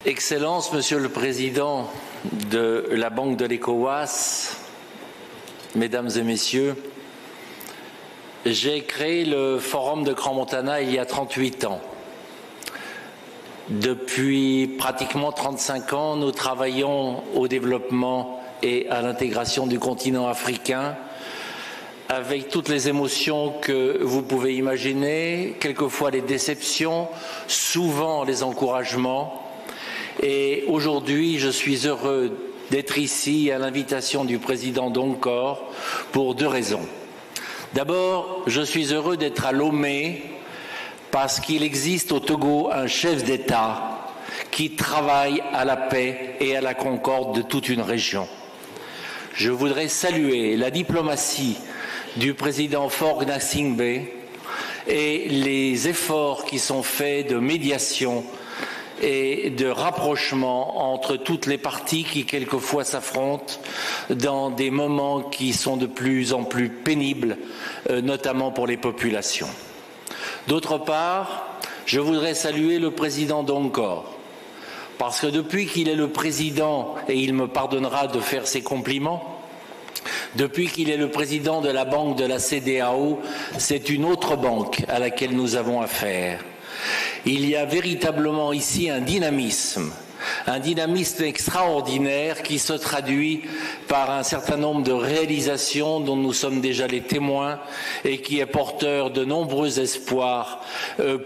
Excellences, Monsieur le Président de la Banque de l'ECOWAS, Mesdames et Messieurs, j'ai créé le Forum de Crans-Montana il y a 38 ans. Depuis pratiquement 35 ans, nous travaillons au développement et à l'intégration du continent africain avec toutes les émotions que vous pouvez imaginer, quelquefois les déceptions, souvent les encouragements. Et aujourd'hui, je suis heureux d'être ici à l'invitation du président Donkor pour deux raisons. D'abord, je suis heureux d'être à Lomé parce qu'il existe au Togo un chef d'État qui travaille à la paix et à la concorde de toute une région. Je voudrais saluer la diplomatie du président Faure Gnassingbé et les efforts qui sont faits de médiation et de rapprochement entre toutes les parties qui quelquefois s'affrontent dans des moments qui sont de plus en plus pénibles, notamment pour les populations. D'autre part, je voudrais saluer le président Donkor, parce que depuis qu'il est le président, et il me pardonnera de faire ses compliments, depuis qu'il est le président de la banque de la CEDEAO, c'est une autre banque à laquelle nous avons affaire. Il y a véritablement ici un dynamisme extraordinaire qui se traduit par un certain nombre de réalisations dont nous sommes déjà les témoins et qui est porteur de nombreux espoirs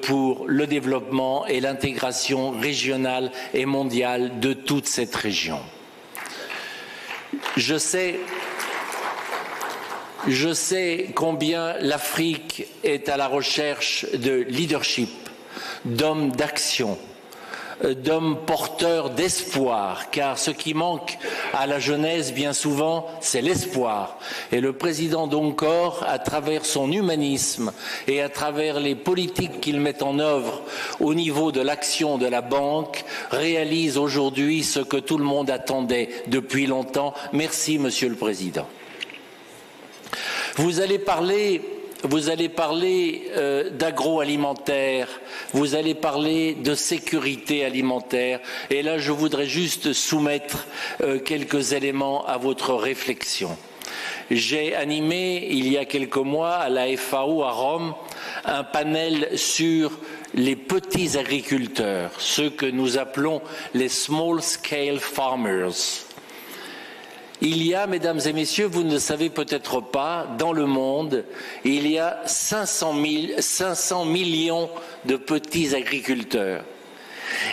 pour le développement et l'intégration régionale et mondiale de toute cette région. Je sais combien l'Afrique est à la recherche de leadership, d'hommes d'action, d'hommes porteurs d'espoir, car ce qui manque à la jeunesse, bien souvent, c'est l'espoir. Et le président Donkor, à travers son humanisme et à travers les politiques qu'il met en œuvre au niveau de l'action de la banque, réalise aujourd'hui ce que tout le monde attendait depuis longtemps. Merci, Monsieur le Président. Vous allez parler d'agroalimentaire, vous allez parler de sécurité alimentaire, et là je voudrais juste soumettre quelques éléments à votre réflexion. J'ai animé il y a quelques mois à la FAO à Rome un panel sur les petits agriculteurs, ceux que nous appelons les small scale farmers. Il y a, mesdames et messieurs, vous ne le savez peut-être pas, dans le monde, il y a 500 millions de petits agriculteurs.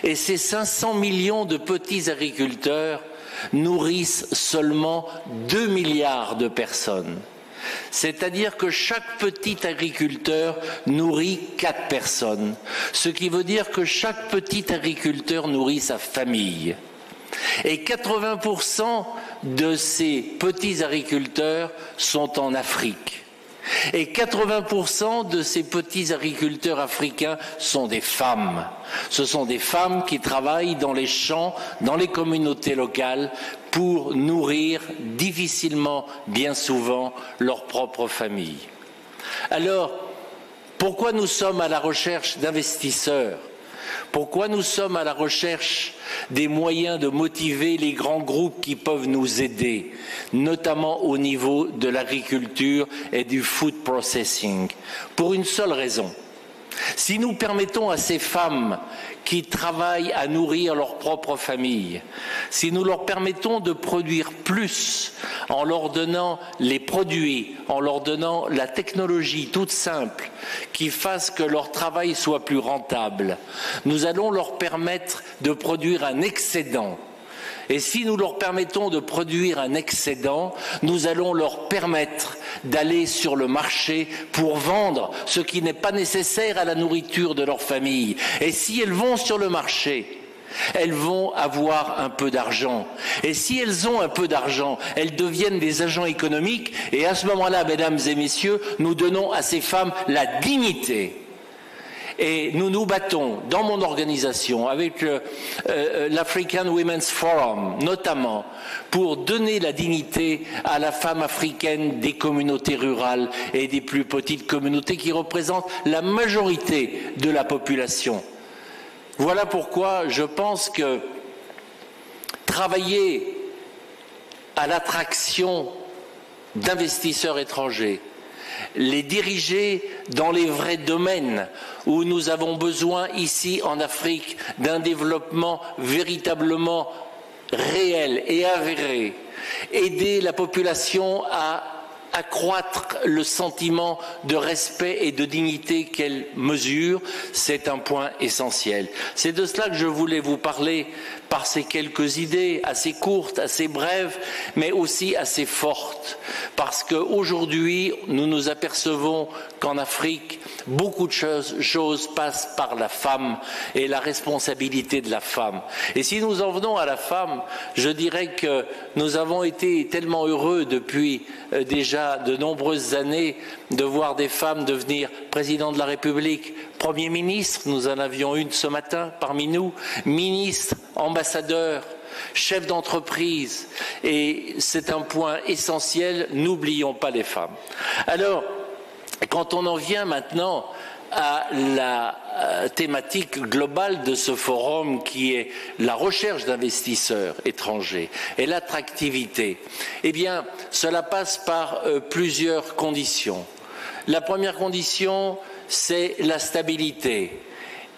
Et ces 500 millions de petits agriculteurs nourrissent seulement 2 milliards de personnes. C'est-à-dire que chaque petit agriculteur nourrit 4 personnes. Ce qui veut dire que chaque petit agriculteur nourrit sa famille. Et 80% de ces petits agriculteurs sont en Afrique. Et 80% de ces petits agriculteurs africains sont des femmes. Ce sont des femmes qui travaillent dans les champs, dans les communautés locales, pour nourrir difficilement, bien souvent, leur propre famille. Alors, pourquoi nous sommes à la recherche d'investisseurs ? Pourquoi nous sommes à la recherche des moyens de motiver les grands groupes qui peuvent nous aider, notamment au niveau de l'agriculture et du food processing? Pour une seule raison. Si nous permettons à ces femmes qui travaillent à nourrir leur propre famille, si nous leur permettons de produire plus en leur donnant les produits, en leur donnant la technologie toute simple qui fasse que leur travail soit plus rentable, nous allons leur permettre de produire un excédent. Et si nous leur permettons de produire un excédent, nous allons leur permettre d'aller sur le marché pour vendre ce qui n'est pas nécessaire à la nourriture de leur famille. Et si elles vont sur le marché, elles vont avoir un peu d'argent. Et si elles ont un peu d'argent, elles deviennent des agents économiques. Et à ce moment-là, mesdames et messieurs, nous donnons à ces femmes la dignité. Et nous nous battons dans mon organisation avec l'African Women's Forum notamment pour donner la dignité à la femme africaine des communautés rurales et des plus petites communautés qui représentent la majorité de la population. Voilà pourquoi je pense que travailler à l'attraction d'investisseurs étrangers, les diriger dans les vrais domaines où nous avons besoin ici en Afrique d'un développement véritablement réel et avéré, aider la population à accroître le sentiment de respect et de dignité qu'elle mesure, c'est un point essentiel. C'est de cela que je voulais vous parler par ces quelques idées assez courtes, assez brèves, mais aussi assez fortes. Parce qu'aujourd'hui, nous nous apercevons qu'en Afrique, beaucoup de choses passent par la femme et la responsabilité de la femme. Et si nous en venons à la femme, je dirais que nous avons été tellement heureux depuis déjà de nombreuses années de voir des femmes devenir président de la République, Premier ministre, nous en avions une ce matin parmi nous, ministre, ambassadeur, chef d'entreprise, et c'est un point essentiel, n'oublions pas les femmes. Alors, quand on en vient maintenant à la thématique globale de ce forum qui est la recherche d'investisseurs étrangers et l'attractivité, eh bien, cela passe par plusieurs conditions. La première condition, c'est la stabilité.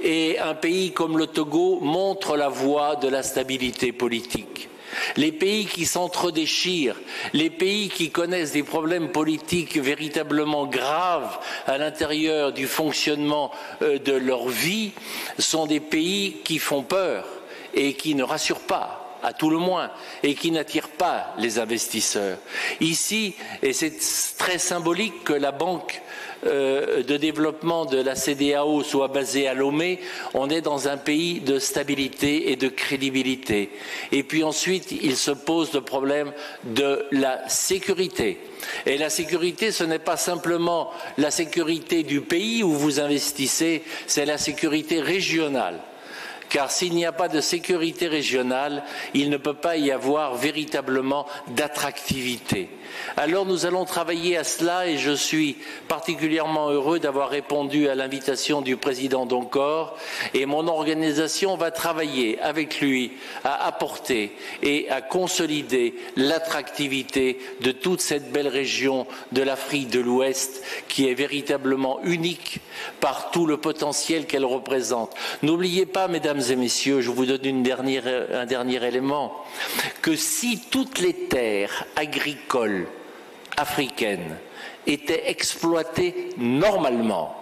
Et un pays comme le Togo montre la voie de la stabilité politique. Les pays qui s'entredéchirent, les pays qui connaissent des problèmes politiques véritablement graves à l'intérieur du fonctionnement de leur vie, sont des pays qui font peur et qui ne rassurent pas, à tout le moins, et qui n'attirent pas les investisseurs. Ici, et c'est très symbolique que la banque de développement de la CEDEAO soit basée à Lomé, on est dans un pays de stabilité et de crédibilité. Et puis ensuite, il se pose le problème de la sécurité. Et la sécurité, ce n'est pas simplement la sécurité du pays où vous investissez, c'est la sécurité régionale. Car s'il n'y a pas de sécurité régionale, il ne peut pas y avoir véritablement d'attractivité. Alors nous allons travailler à cela et je suis particulièrement heureux d'avoir répondu à l'invitation du président Doncor et mon organisation va travailler avec lui à apporter et à consolider l'attractivité de toute cette belle région de l'Afrique de l'Ouest qui est véritablement unique par tout le potentiel qu'elle représente. N'oubliez pas, mesdames et messieurs, je vous donne un dernier élément, que si toutes les terres agricoles africaines étaient exploitées normalement,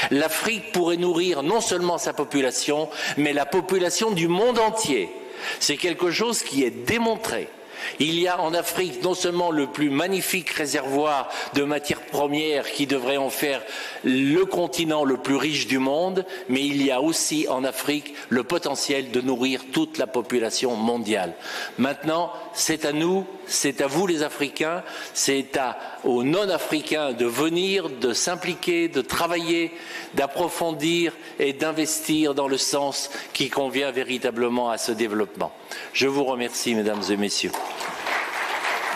l'Afrique pourrait nourrir non seulement sa population, mais la population du monde entier. C'est quelque chose qui est démontré. Il y a en Afrique non seulement le plus magnifique réservoir de matières premières qui devrait en faire le continent le plus riche du monde, mais il y a aussi en Afrique le potentiel de nourrir toute la population mondiale. Maintenant, c'est à nous, c'est à vous les Africains, c'est aux non-Africains de venir, de s'impliquer, de travailler, d'approfondir et d'investir dans le sens qui convient véritablement à ce développement. Je vous remercie, mesdames et messieurs.